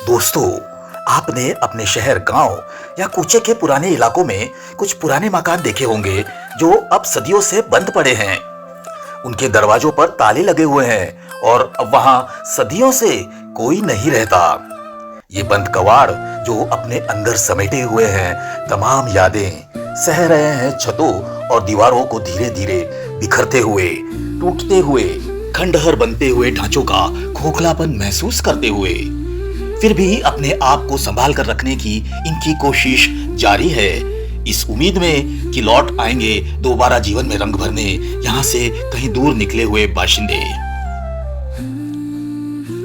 दोस्तों, आपने अपने शहर, गांव या कूचे के पुराने इलाकों में कुछ पुराने मकान देखे होंगे जो अब सदियों से बंद पड़े हैं। उनके दरवाजों पर ताले लगे हुए हैं और अब वहां सदियों से कोई नहीं रहता। ये बंद कवाड़ जो अपने अंदर समेटे हुए हैं तमाम यादें सह रहे हैं छतों और दीवारों को धीरे धीरे बिखरते हुए, टूटते हुए, खंडहर बनते हुए ढांचों का खोखलापन महसूस करते हुए। फिर भी अपने आप को संभाल कर रखने की इनकी कोशिश जारी है, इस उम्मीद में कि लौट आएंगे दोबारा जीवन में रंग भरने यहाँ से कहीं दूर निकले हुए बाशिंदे।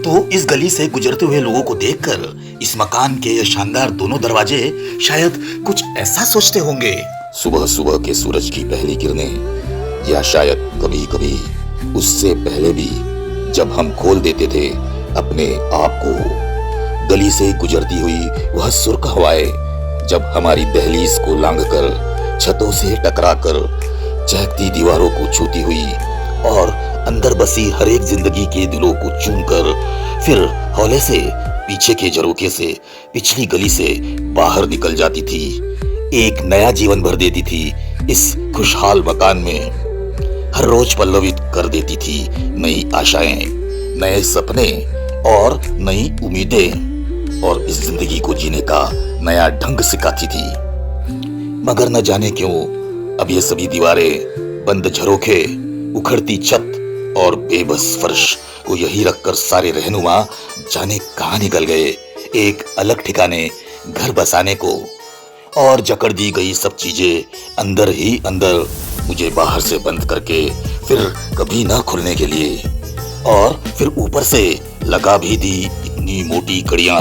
तो इस गली से गुजरते हुए लोगों को देखकर इस मकान के ये शानदार दोनों दरवाजे शायद कुछ ऐसा सोचते होंगे। सुबह सुबह के सूरज की पहली किरणें, या शायद कभी कभी उससे पहले भी, जब हम खोल देते थे अपने आप को। गली से गुजरती हुई वह सुर्ख हवाएं जब हमारी दहलीज को लांघकर, छतों से टकराकर, चहकती दीवारों को छूती हुई और अंदर बसी हर एक जिंदगी के दिलों को चूमकर फिर हौले से पीछे के झरोखे से पिछली गली से बाहर निकल जाती थी, एक नया जीवन भर देती थी इस खुशहाल मकान में। हर रोज पल्लवित कर देती थी नई आशाएं, नए सपने और नई उम्मीदें, और इस जिंदगी को जीने का नया ढंग सिखाती थी। मगर न जाने क्यों अब ये सभी दीवारें, बंद झरोखे, उखड़ती छत और बेबस फर्श को यही रखकर सारे रहनुमा जाने कहां निकल गए, एक अलग ठिकाने घर बसाने को। और जकड़ दी गई सब चीजें अंदर ही अंदर मुझे बाहर से बंद करके फिर कभी ना खुलने के लिए, और फिर ऊपर से लगा भी दी इतनी मोटी कड़ियां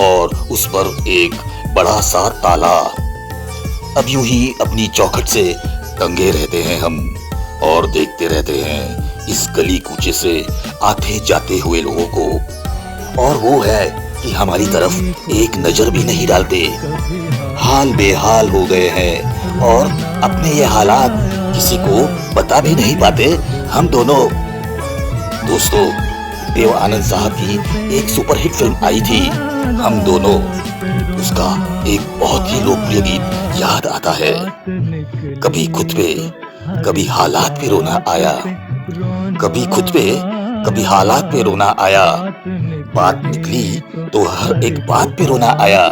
और उस पर एक बड़ा सा ताला। अब यूं ही अपनी चौखट से टंगे रहते हैं हम और देखते रहते हैं इस गली कूचे से आते जाते हुए लोगों को, और वो है कि हमारी तरफ एक नजर भी नहीं डालते। हाल बेहाल हो गए हैं और अपने ये हालात किसी को बता भी नहीं पाते हम दोनों। दोस्तों, देव आनंद साहब की एक सुपरहिट फिल्म आई थी हम दोनों, उसका एक बहुत ही लोकप्रिय गीत याद आता है। कभी खुद पे कभी हालात पे रोना आया, कभी खुद पे कभी हालात पे रोना आया, बात निकली तो हर एक बात पे रोना आया।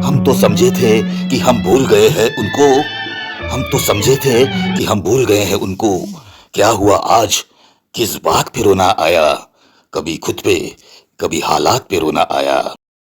हम तो समझे थे कि हम भूल गए हैं उनको, हम तो समझे थे कि हम भूल गए हैं उनको, क्या हुआ आज किस बात पे रोना आया। कभी खुद पे कभी हालात पे रोना आया।